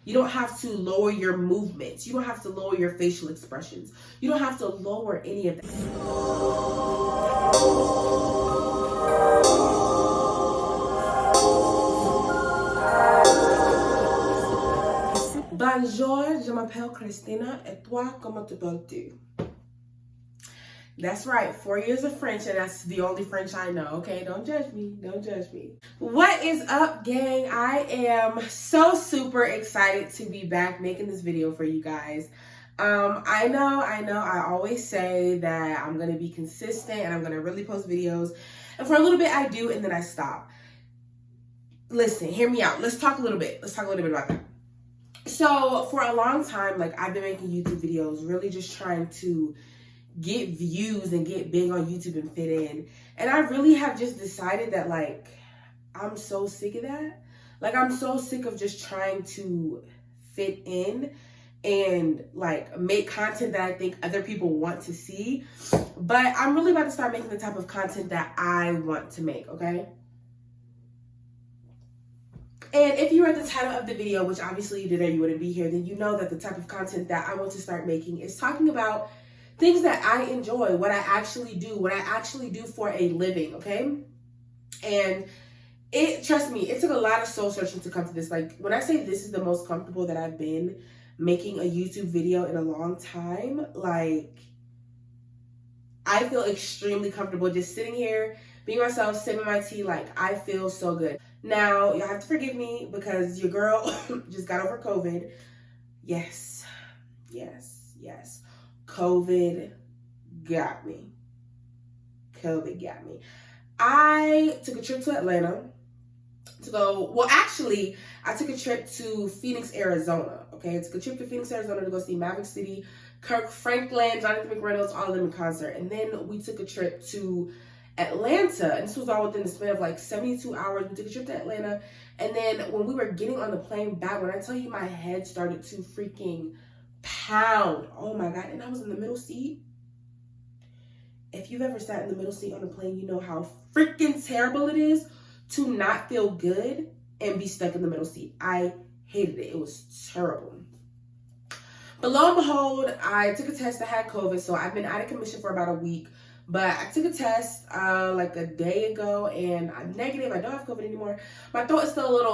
You don't have to lower your movements. You don't have to lower your facial expressions. You don't have to lower any of that. Bonjour, je m'appelle Christina, et toi, comment t'appelles-tu? That's right, 4 years of French, and that's the only French I know, okay? Don't judge me, don't judge me. What is up, gang? I am so super excited to be back making this video for you guys. I know, I always say that I'm gonna be consistent and I'm gonna really post videos, and for a little bit I do, and then I stop. Listen, hear me out. Let's talk a little bit about that. So for a long time, like, I've been making YouTube videos, really just trying to get views and get big on YouTube and fit in. And I really have just decided that, like, I'm so sick of that. Like, I'm so sick of just trying to fit in and, like, make content that I think other people want to see. But I'm really about to start making the type of content that I want to make, okay? And if you read the title of the video, which obviously you did or you wouldn't be here, then you know that the type of content that I want to start making is talking about things that I enjoy, what I actually do for a living, okay? And trust me, it took a lot of soul searching to come to this. Like, when I say this is the most comfortable that I've been making a YouTube video in a long time, like, I feel extremely comfortable just sitting here, being myself, sipping my tea. Like, I feel so good. Now, you'll have to forgive me because your girl just got over COVID. Yes. COVID got me. I took a trip to Atlanta to go, well, actually, I took a trip to Phoenix, Arizona, okay? I took a trip to Phoenix, Arizona to go see Maverick City, Kirk Franklin, Jonathan McReynolds, all of them in concert. And then we took a trip to Atlanta, and this was all within the span of like 72 hours. We took a trip to Atlanta, and then when we were getting on the plane back, when I tell you my head started to freaking pound, oh my God, and I was in the middle seat. If you've ever sat in the middle seat on a plane, you know how freaking terrible it is to not feel good and be stuck in the middle seat. I hated it. It was terrible. But lo and behold, I took a test. I had COVID, so I've been out of commission for about a week. But I took a test like a day ago, and I'm negative. I don't have COVID anymore. My throat is still a little,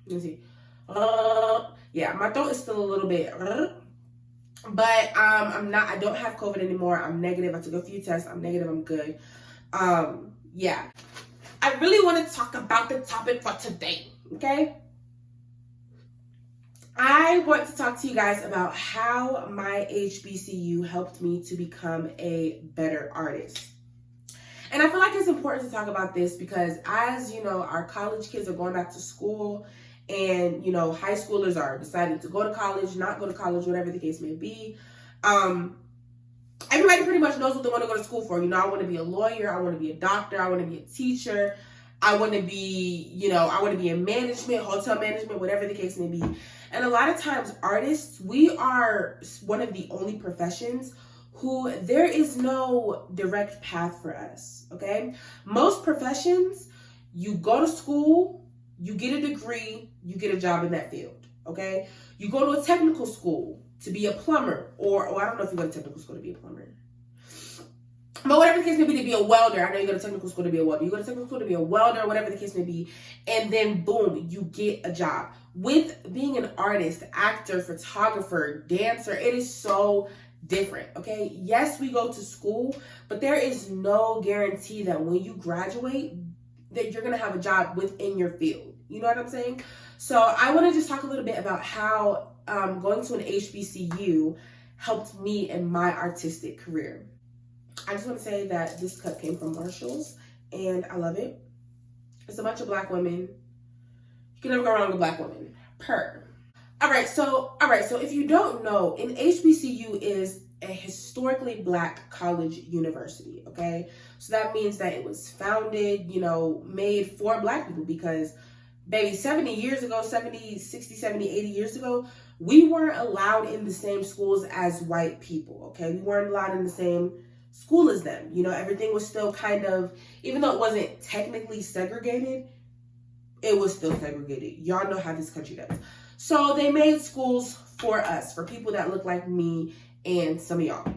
let me see. Yeah, my throat is still a little bit, but I don't have COVID anymore. I'm negative. I took a few tests. I'm negative. I'm good. Yeah. I really want to talk about the topic for today, okay? I want to talk to you guys about how my HBCU helped me to become a better artist. And I feel like it's important to talk about this because, as you know, our college kids are going back to school, and, you know, high schoolers are deciding to go to college, not go to college, whatever the case may be. Everybody pretty much knows what they want to go to school for. You know, I want to be a lawyer, I want to be a doctor, I want to be a teacher, I want to be, you know, I want to be in management, hotel management, whatever the case may be. And a lot of times artists, we are one of the only professions who there is no direct path for us, okay? Most professions, you go to school, you get a degree, you get a job in that field, okay? You go to a technical school to be a plumber, or I don't know if you go to technical school to be a plumber. But whatever the case may be, to be a welder. I know you go to technical school to be a welder. You go to technical school to be a welder, whatever the case may be. And then, boom, you get a job. With being an artist, actor, photographer, dancer, it is so different, okay? Yes, we go to school, but there is no guarantee that when you graduate, that you're going to have a job within your field. You know what I'm saying? So I want to just talk a little bit about how going to an HBCU helped me in my artistic career. I just want to say that this cup came from Marshall's, and I love it. It's a bunch of black women. You can never go wrong with black women. All right, so if you don't know, an HBCU is a historically black college university, okay? So that means that it was founded, you know, made for black people because, baby, 70 years ago, 70, 60, 70, 80 years ago, we weren't allowed in the same schools as white people, okay? We weren't allowed in the same school as them. You know, everything was still kind of, even though it wasn't technically segregated, it was still segregated. Y'all know how this country does. So they made schools for us, for people that look like me and some of y'all.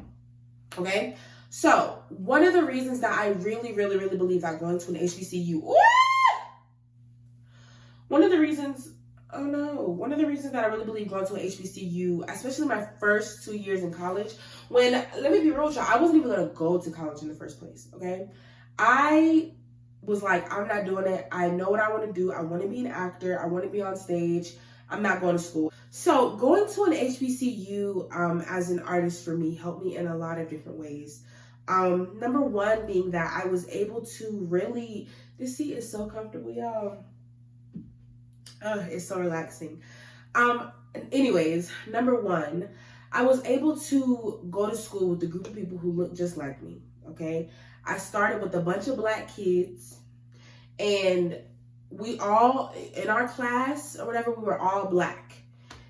Okay? So one of the reasons that I really, really, really believe that going to an HBCU, one of the reasons that I really believe going to an HBCU, especially my first 2 years in college, when, let me be real with y'all, I wasn't even going to go to college in the first place, okay? I was like, I'm not doing it. I know what I want to do. I want to be an actor. I want to be on stage. I'm not going to school. So going to an HBCU as an artist for me helped me in a lot of different ways. Number one being that I was able to really, this seat is so comfortable, y'all. It's so relaxing. Anyways, number one, I was able to go to school with a group of people who look just like me, okay? I started with a bunch of Black kids, and we all, in our class or whatever, we were all Black.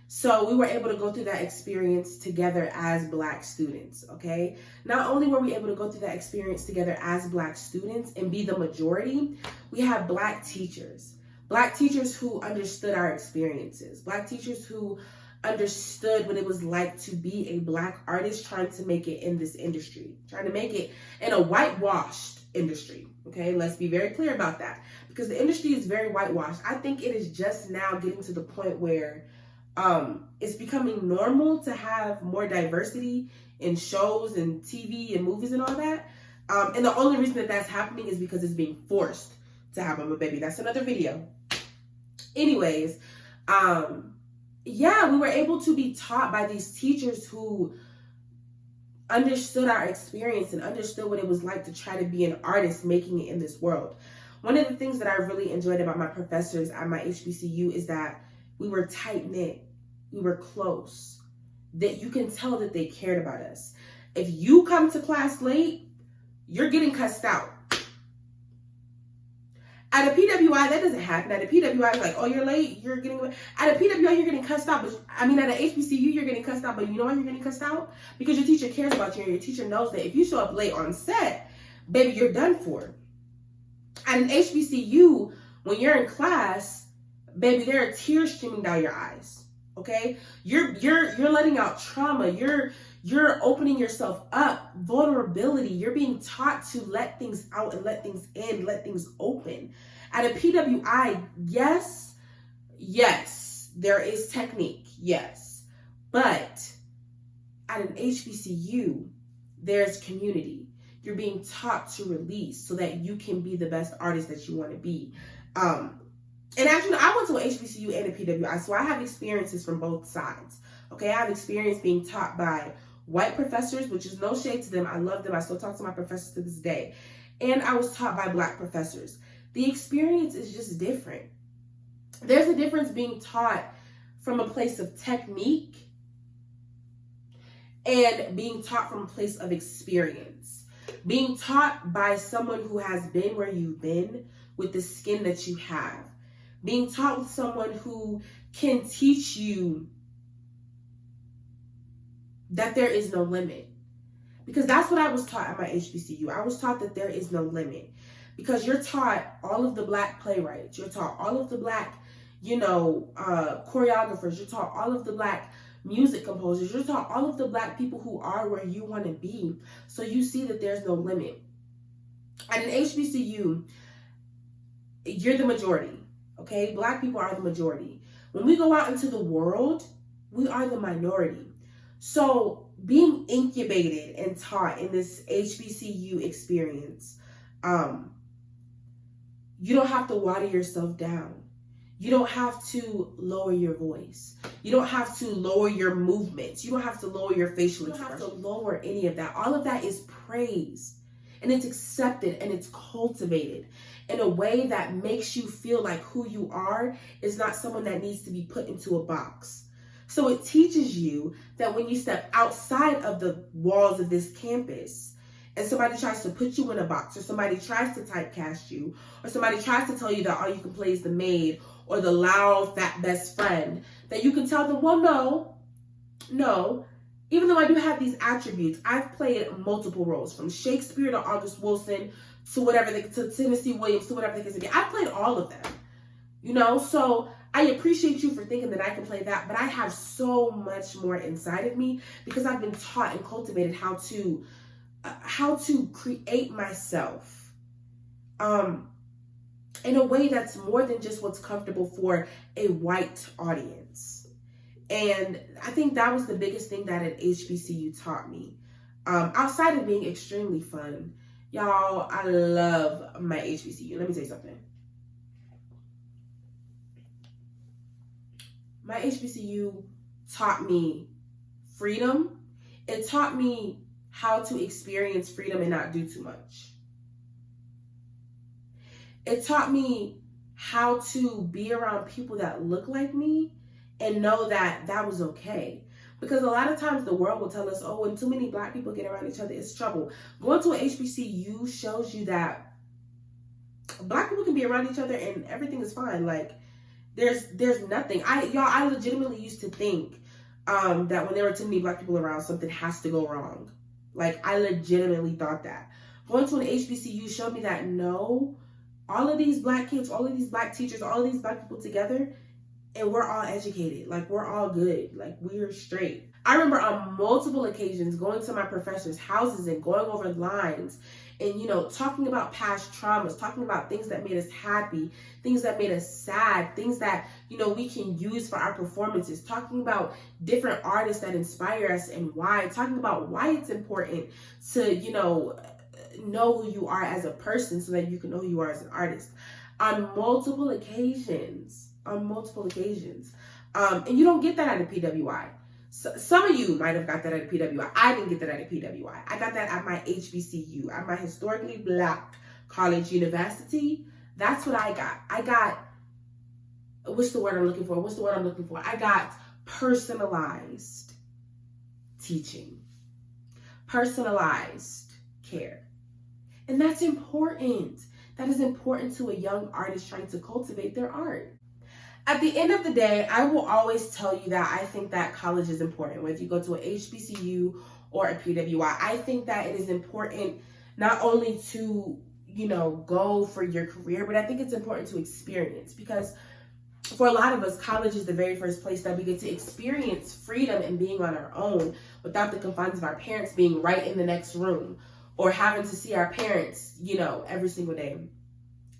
So we were able to go through that experience together as Black students, okay? Not only were we able to go through that experience together as Black students and be the majority, we had Black teachers. Black teachers who understood our experiences. Black teachers who understood what it was like to be a Black artist trying to make it in this industry, trying to make it in a whitewashed industry. Okay, let's be very clear about that, because the industry is very whitewashed. I think it is just now getting to the point where it's becoming normal to have more diversity in shows and TV and movies and all that. And the only reason that that's happening is because it's being forced to happen. But baby, that's another video. Anyways, yeah, we were able to be taught by these teachers who understood our experience and understood what it was like to try to be an artist making it in this world. One of the things that I really enjoyed about my professors at my HBCU is that we were tight-knit, we were close, that you can tell that they cared about us. If you come to class late, you're getting cussed out. At a PWI, that doesn't happen. At a PWI, it's like, oh, you're late, you're getting... At a PWI, you're getting cussed out. But I mean, at an HBCU, you're getting cussed out. But you know why you're getting cussed out? Because your teacher cares about you, and your teacher knows that if you show up late on set, baby, you're done for. At an HBCU, when you're in class, baby, there are tears streaming down your eyes. Okay? You're letting out trauma. You're opening yourself up, vulnerability. You're being taught to let things out and let things in, let things open. At a PWI, yes, there is technique, yes. But at an HBCU, there's community. You're being taught to release so that you can be the best artist that you want to be. And actually, I went to an HBCU and a PWI, so I have experiences from both sides. Okay, I have experience being taught by white professors, which is no shade to them. I love them. I still talk to my professors to this day. And I was taught by Black professors. The experience is just different. There's a difference being taught from a place of technique and being taught from a place of experience. Being taught by someone who has been where you've been with the skin that you have. Being taught with someone who can teach you that there is no limit. Because that's what I was taught at my HBCU. I was taught that there is no limit. Because you're taught all of the Black playwrights. You're taught all of the Black, choreographers. You're taught all of the Black music composers. You're taught all of the Black people who are where you want to be. So you see that there's no limit. At an HBCU, you're the majority. Okay? Black people are the majority. When we go out into the world, we are the minority. So being incubated and taught in this HBCU experience, you don't have to water yourself down. You don't have to lower your voice. You don't have to lower your movements. You don't have to lower your facial expression. You don't have to lower any of that. All of that is praised, and it's accepted, and it's cultivated in a way that makes you feel like who you are is not someone that needs to be put into a box. So it teaches you that when you step outside of the walls of this campus and somebody tries to put you in a box, or somebody tries to typecast you, or somebody tries to tell you that all you can play is the maid or the loud, fat best friend, that you can tell them, well, no. Even though I do have these attributes, I've played multiple roles, from Shakespeare to August Wilson to whatever, to Tennessee Williams to whatever the case may be. I've played all of them. You know, so I appreciate you for thinking that I can play that, but I have so much more inside of me because I've been taught and cultivated how to create myself in a way that's more than just what's comfortable for a white audience. And I think that was the biggest thing that an HBCU taught me. Outside of being extremely fun, y'all, I love my HBCU. Let me tell you something. My HBCU taught me freedom. It taught me how to experience freedom and not do too much. It taught me how to be around people that look like me and know that that was okay. Because a lot of times the world will tell us, oh, when too many Black people get around each other, it's trouble. Going to an HBCU shows you that Black people can be around each other and everything is fine. Like, there's nothing. I legitimately used to think that when there were too many Black people around, something has to go wrong. Like, I legitimately thought that. Going to an HBCU showed me that no, all of these Black kids, all of these Black teachers, all of these Black people together, and we're all educated. Like, we're all good. Like, we're straight. I remember on multiple occasions going to my professors' houses and going over lines and, you know, talking about past traumas, talking about things that made us happy, things that made us sad, things that, you know, we can use for our performances, talking about different artists that inspire us and why, talking about why it's important to, you know who you are as a person so that you can know who you are as an artist. On multiple occasions. And you don't get that out of PWI. So, some of you might have got that at PWI. I didn't get that at PWI. I got that at my HBCU, at my historically Black college university. That's what I got. I got, what's the word I'm looking for? I got personalized teaching, personalized care. And that's important. That is important to a young artist trying to cultivate their art. At the end of the day, I will always tell you that I think that college is important, whether you go to an HBCU or a PWI. I think that it is important not only to, you know, go for your career, but I think it's important to experience, because for a lot of us, college is the very first place that we get to experience freedom and being on our own without the confines of our parents being right in the next room or having to see our parents, you know, every single day.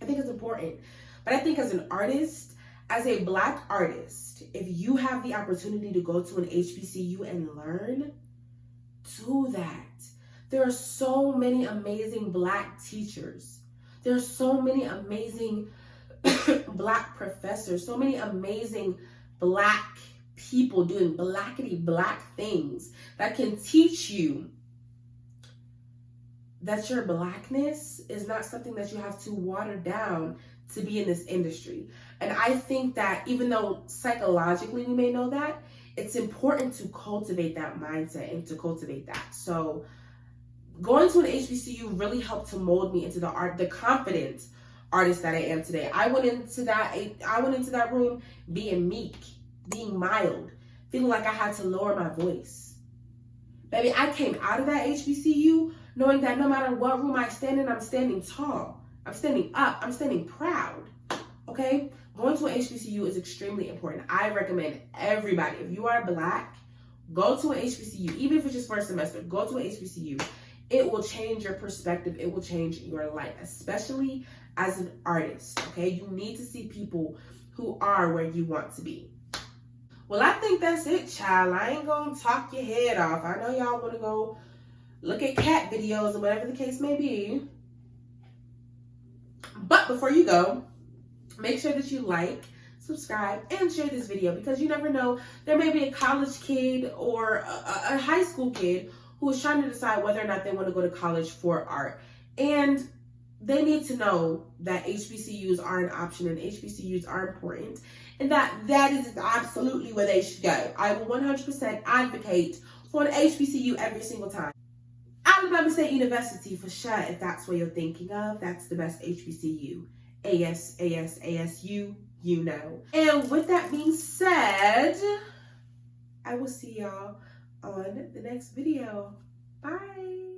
I think it's important. But I think as an artist, as a Black artist, if you have the opportunity to go to an HBCU and learn, do that. There are so many amazing Black teachers. There are so many amazing Black professors, so many amazing Black people doing Blackity Black things that can teach you that your Blackness is not something that you have to water down to be in this industry. And I think that even though psychologically we may know that, it's important to cultivate that mindset and to cultivate that. So going to an HBCU really helped to mold me into the confident artist that I am today. I went into that room being meek, being mild, feeling like I had to lower my voice. Baby, I came out of that HBCU knowing that no matter what room I stand in, I'm standing tall. I'm standing up. I'm standing proud. Okay? Going to an HBCU is extremely important. I recommend everybody, if you are Black, go to an HBCU. Even if it's just for a semester, go to an HBCU. It will change your perspective. It will change your life, especially as an artist. Okay? You need to see people who are where you want to be. Well, I think that's it, child. I ain't gonna talk your head off. I know y'all want to go look at cat videos or whatever the case may be. But before you go, make sure that you like, subscribe, and share this video, because you never know, there may be a college kid or a high school kid who is trying to decide whether or not they want to go to college for art. And they need to know that HBCUs are an option and HBCUs are important, and that is absolutely where they should go. I will 100% advocate for an HBCU every single time. Alabama State University for sure, if that's what you're thinking of. That's the best HBCU. ASU, you know. And with that being said, I will see y'all on the next video. Bye.